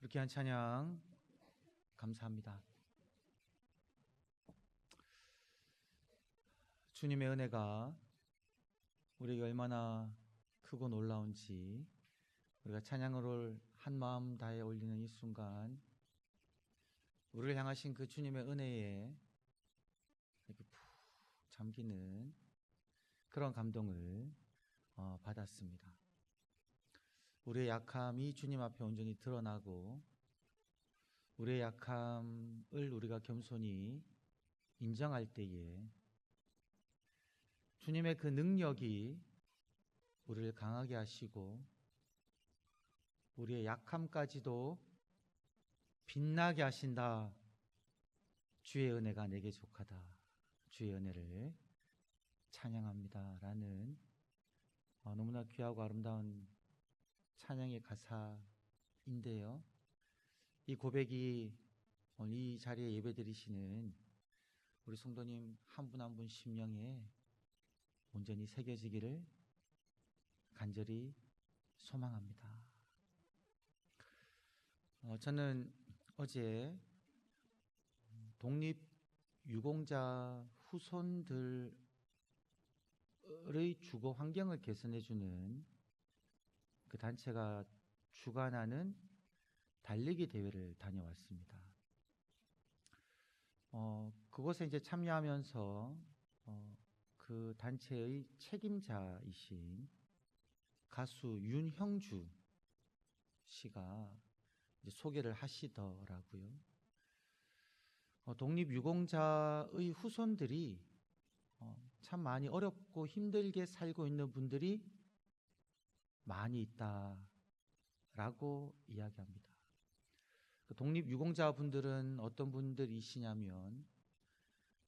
귀한 찬양 감사합니다. 주님의 은혜가 우리에게 얼마나 크고 놀라운지 우리가 찬양을 한 마음 다해 올리는 이 순간 우리를 향하신 그 주님의 은혜에 이렇게 푹 잠기는 그런 감동을 받았습니다. 우리의 약함이 주님 앞에 온전히 드러나고 우리의 약함을 우리가 겸손히 인정할 때에 주님의 그 능력이 우리를 강하게 하시고 우리의 약함까지도 빛나게 하신다. 주의 은혜가 내게 족하다. 주의 은혜를 찬양합니다. 라는 너무나 귀하고 아름다운 찬양의 가사인데요. 이 고백이 오늘 이 자리에 예배드리시는 우리 성도님 한 분 한 분 심령에 온전히 새겨지기를 간절히 소망합니다. 저는 어제 독립유공자 후손들의 주거 환경을 개선해주는 그 단체가 주관하는 달리기 대회를 다녀왔습니다. 그곳에 이제 참여하면서 그 단체의 책임자이신 가수 윤형주 씨가 이제 소개를 하시더라고요. 독립유공자의 후손들이 참 많이 어렵고 힘들게 살고 있는 분들이 많이 있다라고 이야기합니다. 독립유공자분들은 어떤 분들이시냐면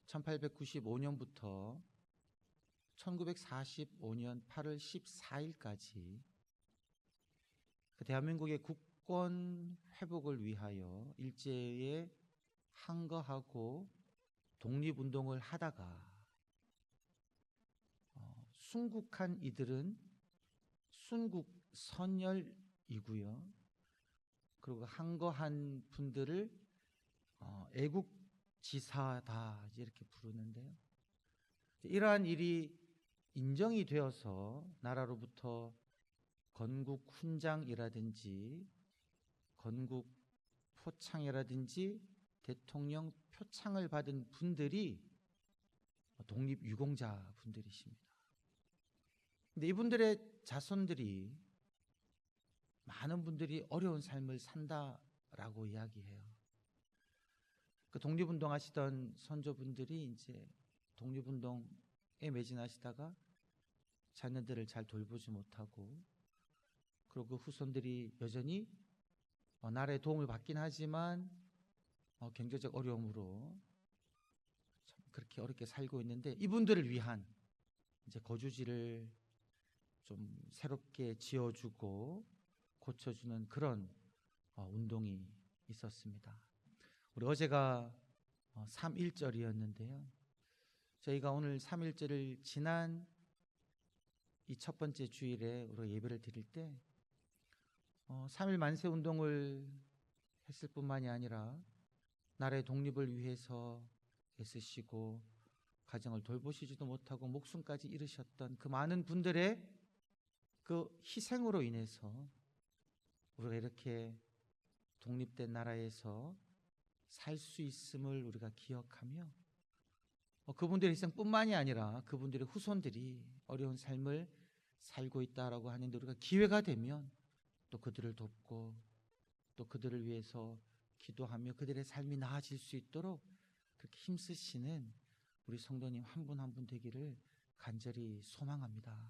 1895년부터 1945년 8월 14일까지 대한민국의 국권 회복을 위하여 일제에 항거하고 독립운동을 하다가 순국한 이들은 순국선열이고요. 그리고 항거한 분들을 애국지사다 이렇게 부르는데요. 이러한 일이 인정이 되어서 나라로부터 건국 훈장이라든지 건국 표창이라든지 대통령 표창을 받은 분들이 독립유공자 분들이십니다. 근데 이분들의 자손들이 많은 분들이 어려운 삶을 산다라고 이야기해요. 그 독립운동 하시던 선조분들이 이제 독립운동에 매진하시다가 자녀들을 잘 돌보지 못하고 그리고 그 후손들이 여전히 나라의 도움을 받긴 하지만 경제적 어려움으로 참 그렇게 어렵게 살고 있는데 이분들을 위한 이제 거주지를 좀 새롭게 지어주고 고쳐주는 그런 운동이 있었습니다. 우리 어제가 3.1절이었는데요. 저희가 오늘 3.1절을 지난 이 첫 번째 주일에 우리 예배를 드릴 때 3.1 만세 운동을 했을 뿐만이 아니라 나라의 독립을 위해서 애쓰시고 가정을 돌보시지도 못하고 목숨까지 잃으셨던 그 많은 분들의 그 희생으로 인해서 우리가 이렇게 독립된 나라에서 살 수 있음을 우리가 기억하며 그분들의 희생뿐만이 아니라 그분들의 후손들이 어려운 삶을 살고 있다라고 하는데 우리가 기회가 되면 또 그들을 돕고 또 그들을 위해서 기도하며 그들의 삶이 나아질 수 있도록 그렇게 힘쓰시는 우리 성도님 한 분 한 분 되기를 간절히 소망합니다.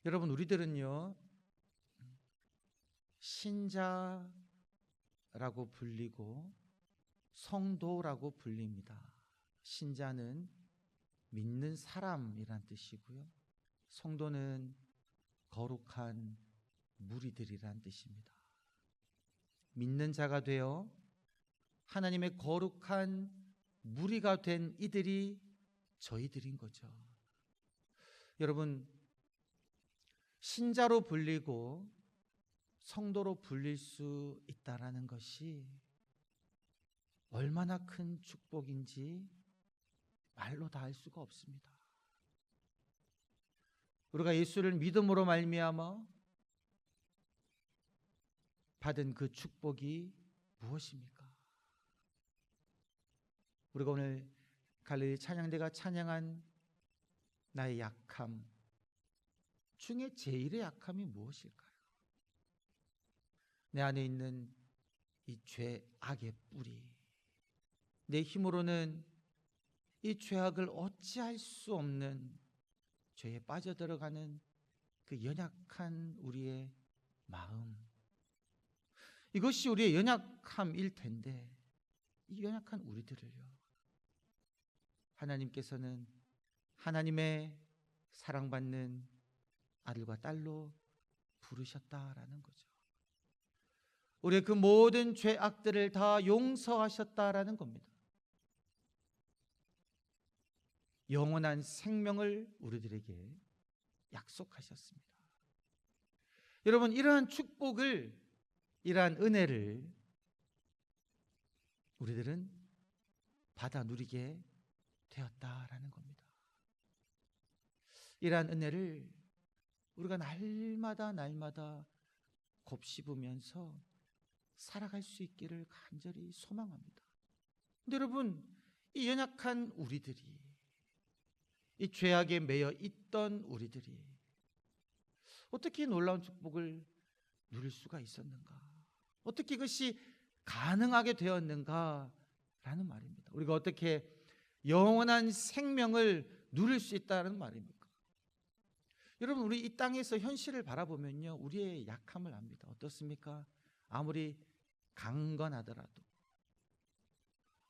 여러분, 우리들은요 신자라고 불리고 성도라고 불립니다. 신자는 믿는 사람이란 뜻이고요. 성도는 거룩한 무리들이란 뜻입니다. 믿는 자가 되어 하나님의 거룩한 무리가 된 이들이 저희들인 거죠. 여러분, 신자로 불리고 성도로 불릴 수 있다라는 것이 얼마나 큰 축복인지 말로 다 할 수가 없습니다. 우리가 예수를 믿음으로 말미암아 받은 그 축복이 무엇입니까? 우리가 오늘 갈릴리 찬양대가 찬양한 나의 약함 중에 제일의 약함이 무엇일까요? 내 안에 있는 이 죄악의 뿌리, 내 힘으로는 이 죄악을 어찌할 수 없는 죄에 빠져들어가는 그 연약한 우리의 마음, 이것이 우리의 연약함일 텐데, 이 연약한 우리들을요, 하나님께서는 하나님의 사랑받는 아들과 딸로 부르셨다라는 거죠. 우리의 그 모든 죄악들을 다 용서하셨다라는 겁니다. 영원한 생명을 우리들에게 약속하셨습니다. 여러분, 이러한 축복을, 이러한 은혜를 우리들은 받아 누리게 되었다라는 겁니다. 이러한 은혜를 우리가 날마다 곱씹으면서 살아갈 수 있기를 간절히 소망합니다. 근데 여러분, 이 연약한 우리들이, 이 죄악에 매여 있던 우리들이 어떻게 놀라운 축복을 누릴 수가 있었는가? 어떻게 그것이 가능하게 되었는가? 라는 말입니다. 우리가 어떻게 영원한 생명을 누릴 수 있다는 말입니까? 여러분, 우리 이 땅에서 현실을 바라보면요, 우리의 약함을 압니다. 어떻습니까? 아무리 강건하더라도,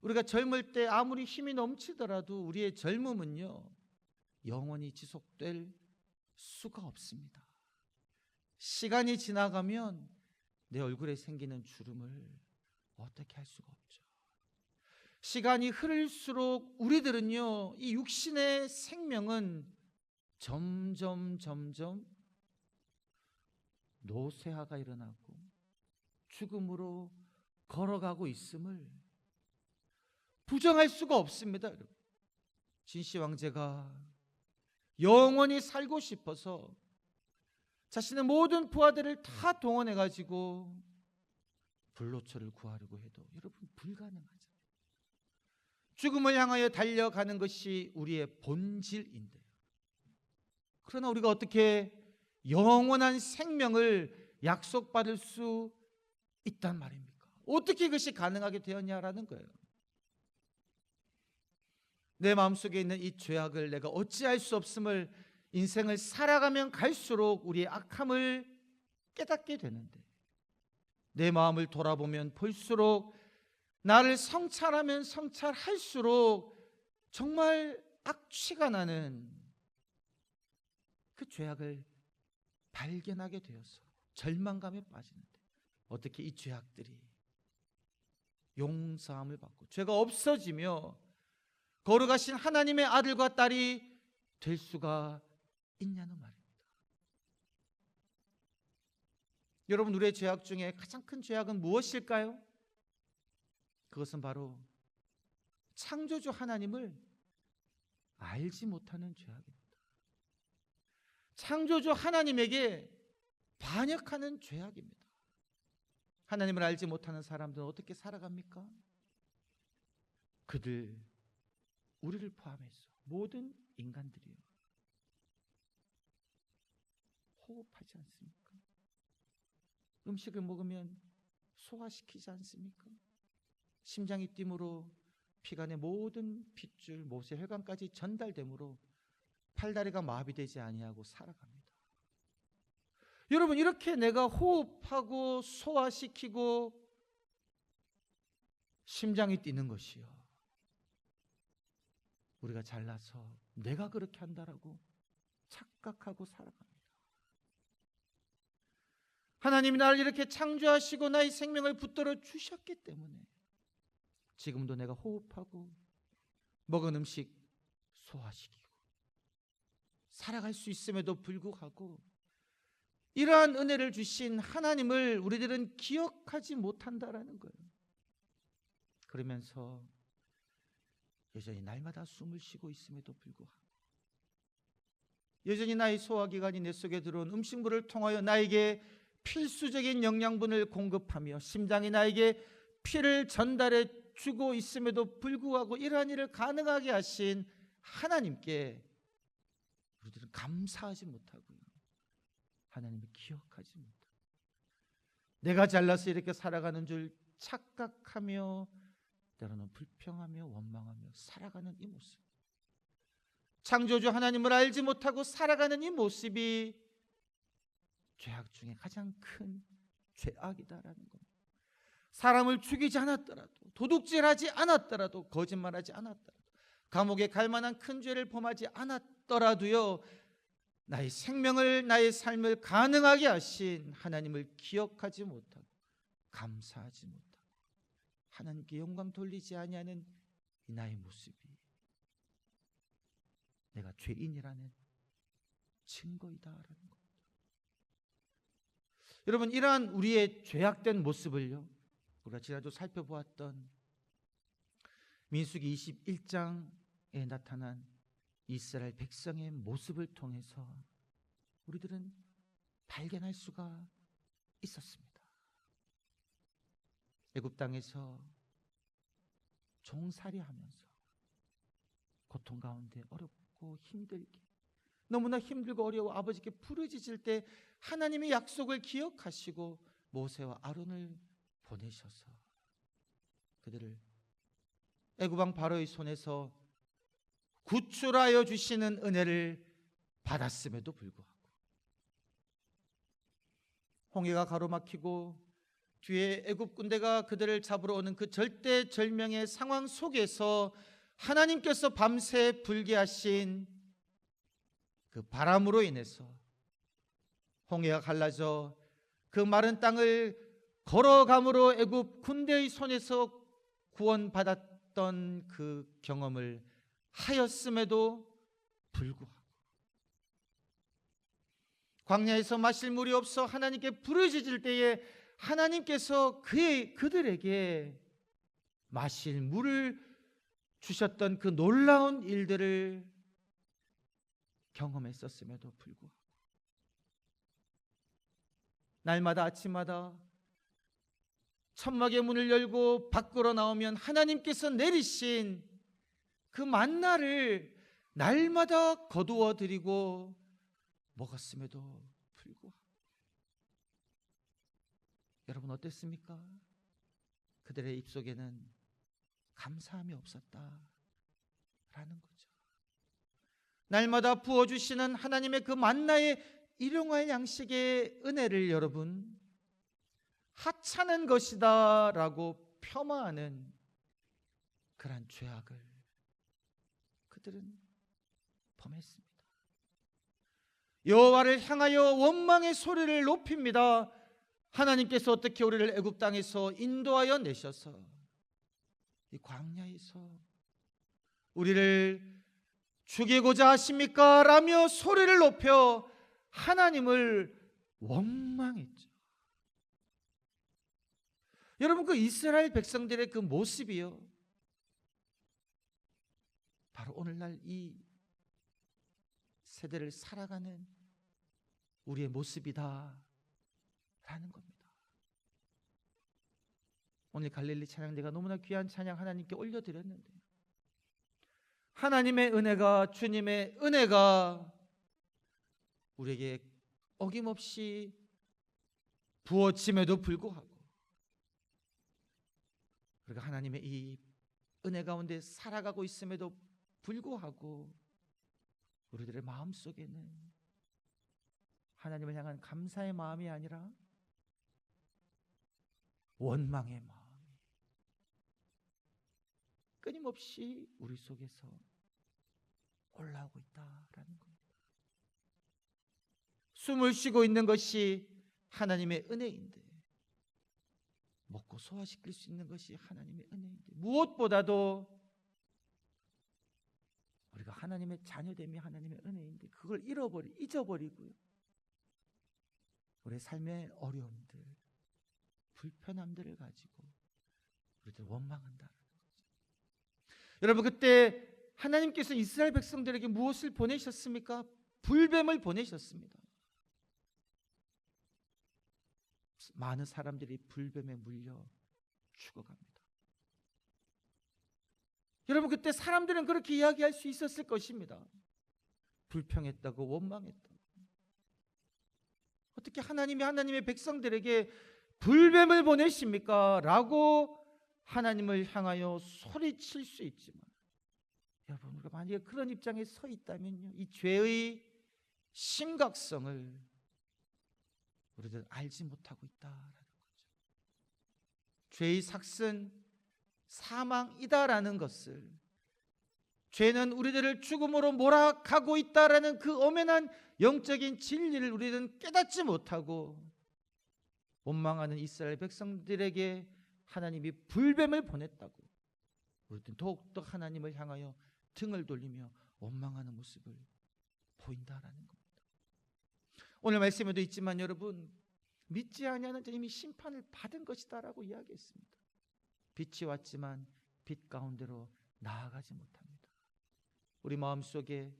우리가 젊을 때 아무리 힘이 넘치더라도 우리의 젊음은요, 영원히 지속될 수가 없습니다. 시간이 지나가면 내 얼굴에 생기는 주름을 어떻게 할 수가 없죠. 시간이 흐를수록 우리들은요, 이 육신의 생명은 점점 노쇠화가 일어나고 죽음으로 걸어가고 있음을 부정할 수가 없습니다. 진시 황제가 영원히 살고 싶어서 자신의 모든 부하들을 다 동원해 가지고 불로초를 구하려고 해도 여러분 불가능하죠. 죽음을 향하여 달려가는 것이 우리의 본질인데요. 그러나 우리가 어떻게 영원한 생명을 약속받을 수 있단 말입니까? 어떻게 그것이 가능하게 되었냐라는 거예요. 내 마음속에 있는 이 죄악을 내가 어찌할 수 없음을, 인생을 살아가면 갈수록 우리의 악함을 깨닫게 되는데, 내 마음을 돌아보면 볼수록, 나를 성찰하면 성찰할수록 정말 악취가 나는 그 죄악을 발견하게 되어서 절망감에 빠지는데, 어떻게 이 죄악들이 용서함을 받고 죄가 없어지며 거룩하신 하나님의 아들과 딸이 될 수가 있냐는 말입니다. 여러분, 우리의 죄악 중에 가장 큰 죄악은 무엇일까요? 그것은 바로 창조주 하나님을 알지 못하는 죄악입니다. 창조주 하나님에게 반역하는 죄악입니다. 하나님을 알지 못하는 사람들은 어떻게 살아갑니까? 그들, 우리를 포함해서 모든 인간들이요, 호흡하지 않습니까? 음식을 먹으면 소화시키지 않습니까? 심장이 뛰므로 피가 내 모든 핏줄, 못의 혈관까지 전달되므로 팔다리가 마비되지 아니하고 살아갑니다. 여러분, 이렇게 내가 호흡하고 소화시키고 심장이 뛰는 것이요, 우리가 잘나서 내가 그렇게 한다라고 착각하고 살아갑니다. 하나님이 나를 이렇게 창조하시고 나의 생명을 붙들어 주셨기 때문에 지금도 내가 호흡하고 먹은 음식 소화시키고 살아갈 수 있음에도 불구하고 이러한 은혜를 주신 하나님을 우리들은 기억하지 못한다라는 거예요. 그러면서 여전히 날마다 숨을 쉬고 있음에도 불구하고, 여전히 나의 소화기관이 내 속에 들어온 음식물을 통하여 나에게 필수적인 영양분을 공급하며 심장이 나에게 피를 전달해 주고 있음에도 불구하고 이러한 일을 가능하게 하신 하나님께 우리들은 감사하지 못하고요, 하나님을 기억하지 못하고, 내가 잘나서 이렇게 살아가는 줄 착각하며 때로는 불평하며 원망하며 살아가는 이 모습, 창조주 하나님을 알지 못하고 살아가는 이 모습이 죄악 중에 가장 큰 죄악이다라는 겁니다. 사람을 죽이지 않았더라도, 도둑질하지 않았더라도, 거짓말하지 않았더라도, 감옥에 갈 만한 큰 죄를 범하지 않았더라도요, 나의 생명을, 나의 삶을 가능하게 하신 하나님을 기억하지 못하고 감사하지 못하고 하나님께 영광 돌리지 아니하는 이 나의 모습이 내가 죄인이라는 증거이다라는 겁니다. 여러분, 이러한 우리의 죄악된 모습을요, 우리가 지난주 살펴보았던 민수기 21장에 나타난 이스라엘 백성의 모습을 통해서 우리들은 발견할 수가 있었습니다. 애굽 땅에서 종살이하면서 고통 가운데 어렵고 힘들게, 너무나 힘들고 어려워 아버지께 부르짖을 때 하나님의 약속을 기억하시고 모세와 아론을 보내셔서 그들을 애굽 왕 바로의 손에서 구출하여 주시는 은혜를 받았음에도 불구하고, 홍해가 가로막히고 뒤에 애굽 군대가 그들을 잡으러 오는 그 절대절명의 상황 속에서 하나님께서 밤새 불게 하신 그 바람으로 인해서 홍해가 갈라져 그 마른 땅을 걸어감으로 애굽 군대의 손에서 구원받았던 그 경험을 하였음에도 불구하고, 광야에서 마실 물이 없어 하나님께 부르짖을 때에 하나님께서 그들에게 마실 물을 주셨던 그 놀라운 일들을 경험했었음에도 불구하고, 날마다 아침마다 천막의 문을 열고 밖으로 나오면 하나님께서 내리신 그 만나를 날마다 거두어 드리고 먹었음에도 불구하고, 여러분 어땠습니까? 그들의 입속에는 감사함이 없었다라는 거죠. 날마다 부어주시는 하나님의 그 만나의 일용할 양식의 은혜를 여러분 하찮은 것이다 라고 폄하하는 그러한 죄악을 그들은 범했습니다. 여호와를 향하여 원망의 소리를 높입니다. 하나님께서 어떻게 우리를 애굽 땅에서 인도하여 내셔서 이 광야에서 우리를 죽이고자 하십니까? 라며 소리를 높여 하나님을 원망했죠. 여러분, 그 이스라엘 백성들의 그 모습이요, 바로 오늘날 이 세대를 살아가는 우리의 모습이다 라는 겁니다. 오늘 갈릴리 찬양대가 너무나 귀한 찬양 하나님께 올려드렸는데, 하나님의 은혜가, 주님의 은혜가 우리에게 어김없이 부어짐에도 불구하고, 우리가 하나님의 이 은혜 가운데 살아가고 있음에도 불구하고 우리들의 마음속에는 하나님을 향한 감사의 마음이 아니라 원망의 마음이 끊임없이 우리 속에서 올라오고 있다라는 겁니다. 숨을 쉬고 있는 것이 하나님의 은혜인데, 먹고 소화시킬 수 있는 것이 하나님의 은혜인데, 무엇보다도 우리가 하나님의 자녀됨이 하나님의 은혜인데 그걸 잊어버리고요, 우리의 삶의 어려움들, 불편함들을 가지고 우리들 원망한다. 여러분, 그때 하나님께서 이스라엘 백성들에게 무엇을 보내셨습니까? 불뱀을 보내셨습니다. 많은 사람들이 불뱀에 물려 죽어갑니다. 여러분, 그때 사람들은 그렇게 이야기할 수 있었을 것입니다. 불평했다고, 원망했다고. 어떻게 하나님이 하나님의 백성들에게 불뱀을 보내십니까? 라고 하나님을 향하여 소리칠 수 있지만, 여러분, 우리가 만약에 그런 입장에 서 있다면요, 이 죄의 심각성을 우리들 알지 못하고 있다라는 거죠. 죄의 삭은 사망이다라는 것을, 죄는 우리들을 죽음으로 몰아가고 있다라는 그 엄연한 영적인 진리를 우리는 깨닫지 못하고 원망하는 이스라엘 백성들에게 하나님이 불뱀을 보냈다고 우리는 더욱더 하나님을 향하여 등을 돌리며 원망하는 모습을 보인다라는 겁니다. 오늘 말씀에도 있지만 여러분, 믿지 아니하는 자 이미 심판을 받은 것이다라고 이야기했습니다. 빛이 왔지만 빛 가운데로 나아가지 못합니다. 우리 마음속에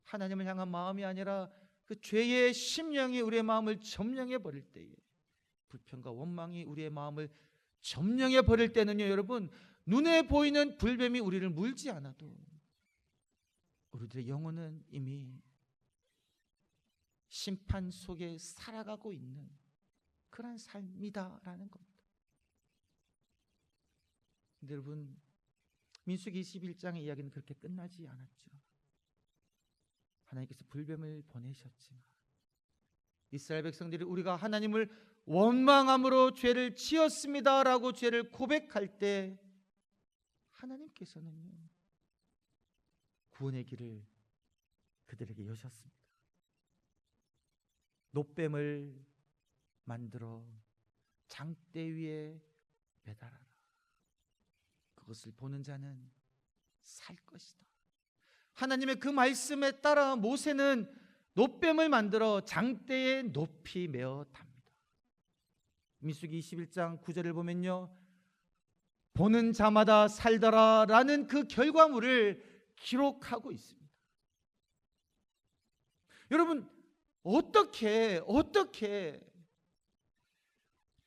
하나님을 향한 마음이 아니라 그 죄의 심령이 우리의 마음을 점령해 버릴 때에, 불평과 원망이 우리의 마음을 점령해 버릴 때는요, 여러분, 눈에 보이는 불뱀이 우리를 물지 않아도 우리들의 영혼은 이미 심판 속에 살아가고 있는 그런 삶이다라는 겁니다. 근데 여러분, 민수기 21장의 이야기는 그렇게 끝나지 않았죠. 하나님께서 불뱀을 보내셨지만 이스라엘 백성들이 우리가 하나님을 원망함으로 죄를 지었습니다라고 죄를 고백할 때 하나님께서는요, 구원의 길을 그들에게 여셨습니다. 놋뱀을 만들어 장대 위에 매달아라. 그것을 보는 자는 살 것이다. 하나님의 그 말씀에 따라 모세는 놋뱀을 만들어 장대에 높이 메어 답니다. 민수기 21장 9절을 보면요, 보는 자마다 살더라 라는 그 결과물을 기록하고 있습니다. 여러분, 어떻게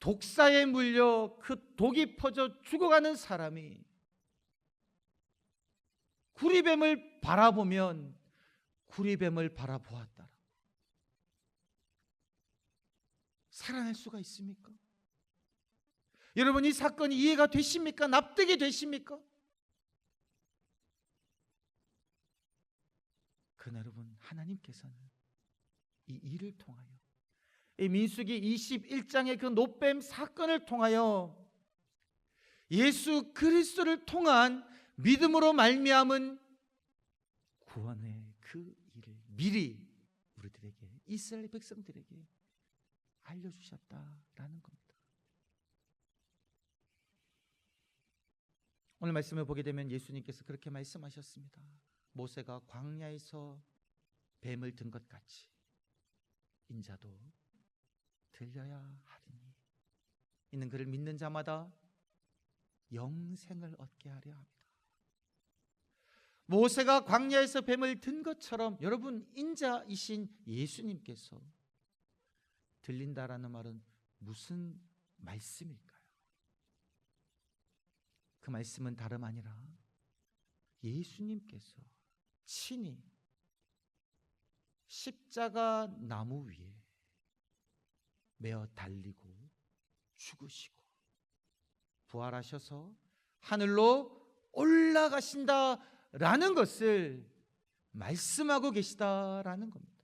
독사에 물려 그 독이 퍼져 죽어가는 사람이 구리뱀을 바라보면 구리뱀을 바라보았다라고 살아날 수가 있습니까? 여러분, 이 사건이 이해가 되십니까? 납득이 되십니까? 그러나 여러분, 하나님께서는 이 일을 통하여, 이 민수기 21장의 그 놋뱀 사건을 통하여 예수 그리스도를 통한 믿음으로 말미암은 구원의 그 일을 미리 우리들에게, 이스라엘 백성들에게 알려주셨다라는 겁니다. 오늘 말씀을 보게 되면 예수님께서 그렇게 말씀하셨습니다. 모세가 광야에서 뱀을 든 것 같이 인자도 들려야 하리니 이는 그를 믿는 자마다 영생을 얻게 하려 합니다. 모세가 광야에서 뱀을 든 것처럼 여러분, 인자이신 예수님께서 들린다라는 말은 무슨 말씀일까요? 그 말씀은 다름 아니라 예수님께서 친히 십자가 나무 위에 매어 달리고 죽으시고 부활하셔서 하늘로 올라가신다라는 것을 말씀하고 계시다라는 겁니다.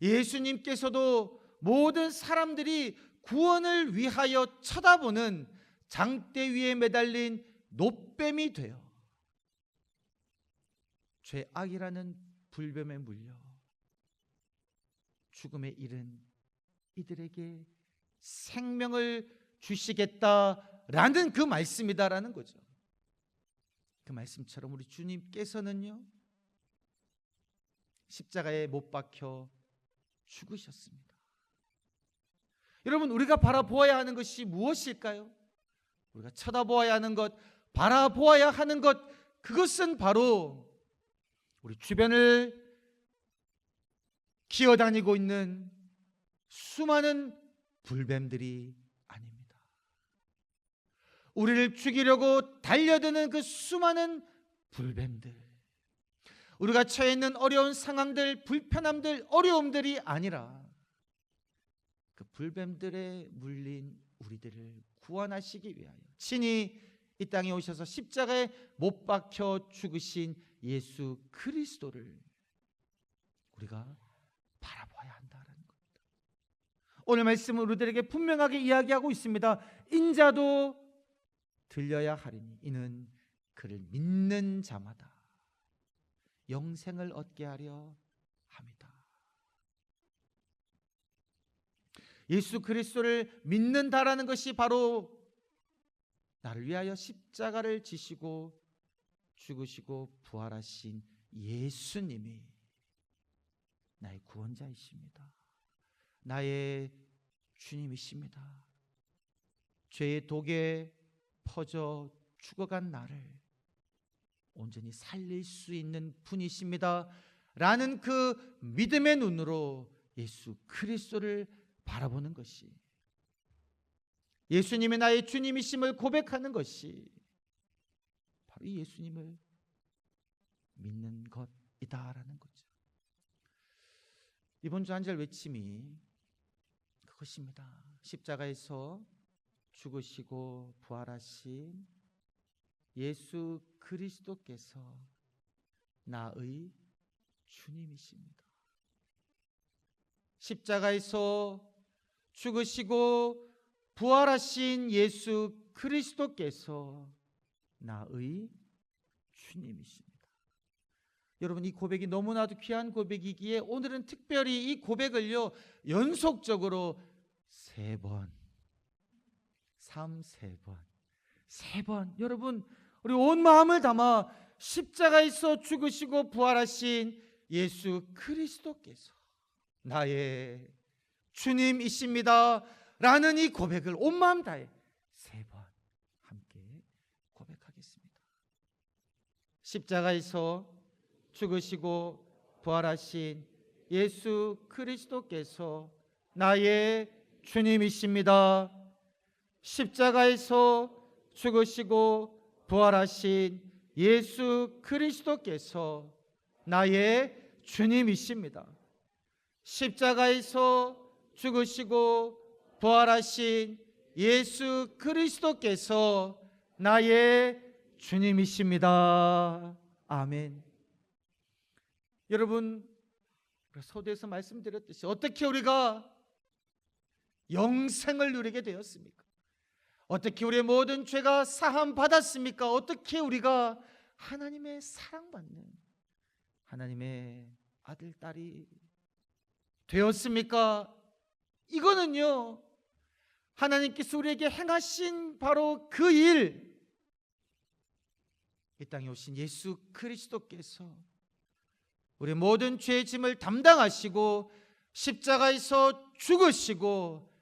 예수님께서도 모든 사람들이 구원을 위하여 쳐다보는 장대 위에 매달린 놋뱀이 되어 죄악이라는 불뱀에 물려 죽음에 이른 이들에게 생명을 주시겠다라는 그 말씀이다라는 거죠. 그 말씀처럼 우리 주님께서는요, 십자가에 못 박혀 죽으셨습니다. 여러분, 우리가 바라보아야 하는 것이 무엇일까요? 우리가 쳐다보아야 하는 것, 바라보아야 하는 것, 그것은 바로 우리 주변을 기어다니고 있는 수많은 불뱀들이 아닙니다. 우리를 죽이려고 달려드는 그 수많은 불뱀들, 우리가 처해 있는 어려운 상황들, 불편함들, 어려움들이 아니라 그 불뱀들에 물린 우리들을 구원하시기 위하여 친히 이 땅에 오셔서 십자가에 못 박혀 죽으신 예수 그리스도를 우리가 바라봐야 한다라는 겁니다. 오늘 말씀은 우리들에게 분명하게 이야기하고 있습니다. 인자도 들려야 하리니 이는 그를 믿는 자마다 영생을 얻게 하려 합니다. 예수 그리스도를 믿는다라는 것이 바로 나를 위하여 십자가를 지시고 죽으시고 부활하신 예수님이 나의 구원자이십니다. 나의 주님이십니다. 죄의 독에 퍼져 죽어간 나를 온전히 살릴 수 있는 분이십니다 라는 그 믿음의 눈으로 예수 그리스도를 바라보는 것이, 예수님이 나의 주님이심을 고백하는 것이 바로 이 예수님을 믿는 것이다라는 거죠. 이번 주 한 절 외침이 그것입니다. 십자가에서 죽으시고 부활하신 예수 그리스도께서 나의 주님이십니다. 십자가에서 죽으시고 부활하신 예수 그리스도께서 나의 주님이십니다. 여러분, 이 고백이 너무나도 귀한 고백이기에 오늘은 특별히 이 고백을요 연속적으로 세 번, 세 번 여러분, 우리 온 마음을 담아 십자가에서 죽으시고 부활하신 예수 그리스도께서 나의 주님이십니다 라는 이 고백을 온 마음 다해 세 번 함께 고백하겠습니다. 십자가에서 죽으시고 부활하신 예수 그리스도께서 나의 주님이십니다. 십자가에서 죽으시고 부활하신 예수 그리스도께서 나의 주님이십니다. 십자가에서 죽으시고 부활하신 예수 그리스도께서 나의 주님이십니다. 아멘. 여러분, 서두에서 말씀드렸듯이 어떻게 우리가 영생을 누리게 되었습니까? 어떻게 우리의 모든 죄가 사함 받았습니까? 어떻게 우리가 하나님의 사랑받는 하나님의 아들, 딸이 되었습니까? 이거는요, 하나님께서 우리에게 행하신 바로 그 일, 이 땅에 오신 예수 그리스도께서 우리 모든 죄의 짐을 담당하시고 십자가에서 죽으시고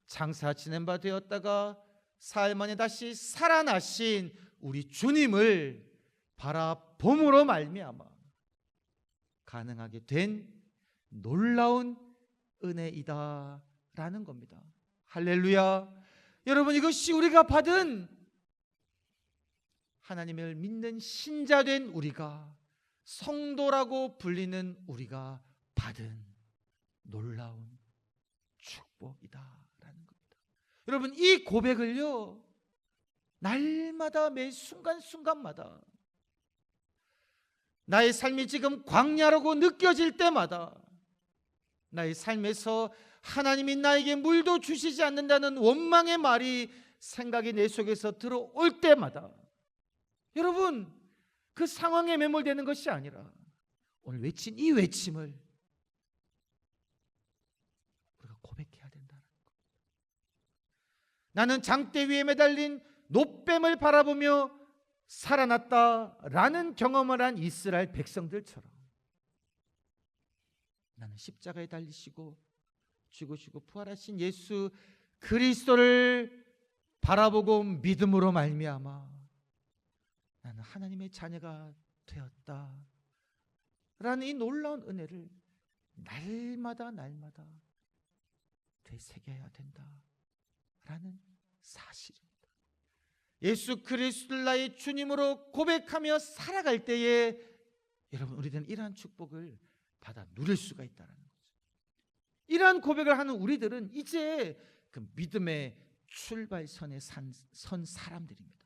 장사 지낸 바 되었다가 사흘 만에 다시 살아나신 우리 주님을 바라봄으로 말미암아 가능하게 된 놀라운 은혜이다라는 겁니다. 할렐루야. 여러분, 이것이 우리가 받은, 하나님을 믿는 신자된 우리가, 성도라고 불리는 우리가 받은 놀라운 축복이다라는 겁니다. 여러분, 이 고백을요 날마다 매 순간순간마다 나의 삶이 지금 광야라고 느껴질 때마다, 나의 삶에서 하나님이 나에게 물도 주시지 않는다는 원망의 말이 생각이 내 속에서 들어올 때마다, 여러분, 그 상황에 매몰되는 것이 아니라 오늘 외친 이 외침을 우리가 고백해야 된다는 것. 나는 장대 위에 매달린 놋뱀을 바라보며 살아났다라는 경험을 한 이스라엘 백성들처럼 나는 십자가에 달리시고 죽으시고 부활하신 예수 그리스도를 바라보고 믿음으로 말미암아 나는 하나님의 자녀가 되었다 라는 이 놀라운 은혜를 날마다 되새겨야 된다라는 사실입니다. 예수 그리스도를 나의 주님으로 고백하며 살아갈 때에 여러분 우리들은 이러한 축복을 받아 누릴 수가 있다는 거죠. 이러한 고백을 하는 우리들은 이제 그 믿음의 출발선에 선 사람들입니다.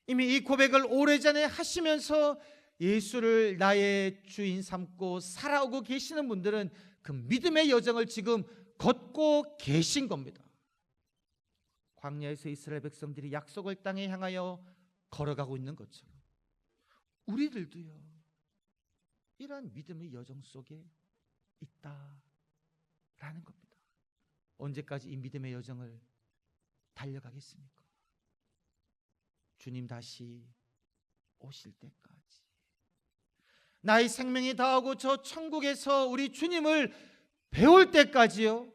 이미 이 고백을 오래전에 하시면서 예수를 나의 주인 삼고 살아오고 계시는 분들은 그 믿음의 여정을 지금 걷고 계신 겁니다. 광야에서 이스라엘 백성들이 약속을 땅에 향하여 걸어가고 있는 것처럼 우리들도요 이러한 믿음의 여정 속에 있다라는 겁니다. 언제까지 이 믿음의 여정을 달려가겠습니까? 주님 다시 오실 때까지, 나의 생명이 다하고 저 천국에서 우리 주님을 배울 때까지요.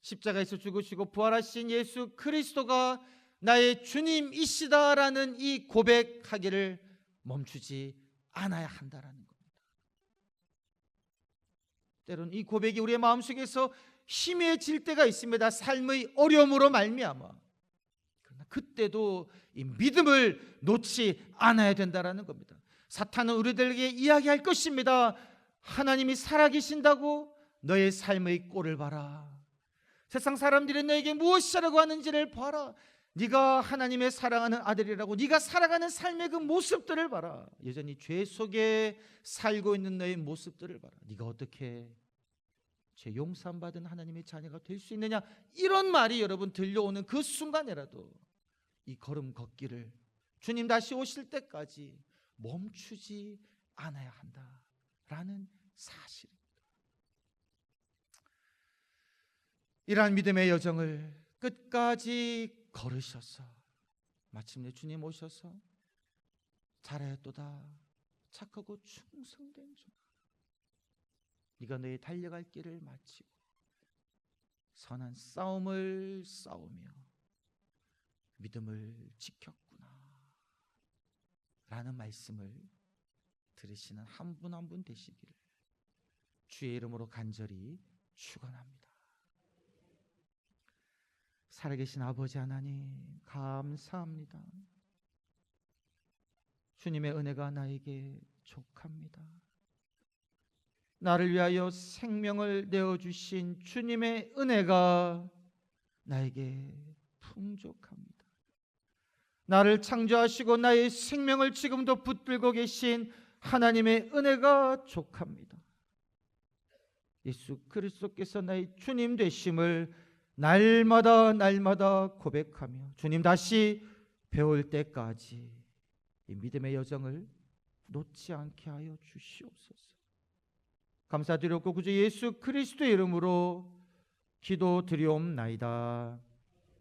십자가에서 죽으시고 부활하신 예수 그리스도가 나의 주님이시다라는 이 고백하기를 멈추지 않아야 한다라는 겁니다. 때로는 이 고백이 우리의 마음속에서 희미해질 때가 있습니다. 삶의 어려움으로 말미암아. 그러나 그때도 이 믿음을 놓지 않아야 된다라는 겁니다. 사탄은 우리들에게 이야기할 것입니다. 하나님이 살아계신다고 너의 삶의 꼴을 봐라. 세상 사람들이 너에게 무엇이라고 하는지를 봐라. 네가 하나님의 사랑하는 아들이라고 네가 살아가는 삶의 그 모습들을 봐라. 여전히 죄 속에 살고 있는 너의 모습들을 봐라. 네가 어떻게 죄 용서받은 하나님의 자녀가 될 수 있느냐. 이런 말이 여러분 들려오는 그 순간이라도 이 걸음 걷기를 주님 다시 오실 때까지 멈추지 않아야 한다라는 사실입니다. 이러한 믿음의 여정을 끝까지 걸으셔서 마침내 주님 오셔서 잘하였도다 착하고 충성된 종아, 네가 너의 달려갈 길을 마치고 선한 싸움을 싸우며 믿음을 지켰구나 라는 말씀을 들으시는 한 분 한 분 되시기를 주의 이름으로 간절히 축원합니다. 살아계신 아버지 하나님 감사합니다. 주님의 은혜가 나에게 족합니다. 나를 위하여 생명을 내어주신 주님의 은혜가 나에게 풍족합니다. 나를 창조하시고 나의 생명을 지금도 붙들고 계신 하나님의 은혜가 족합니다. 예수 그리스도께서 나의 주님 되심을 날마다 고백하며 주님 다시 배울 때까지 이 믿음의 여정을 놓지 않게 하여 주시옵소서. 감사드렸고 구주 예수 그리스도의 이름으로 기도드리옵나이다.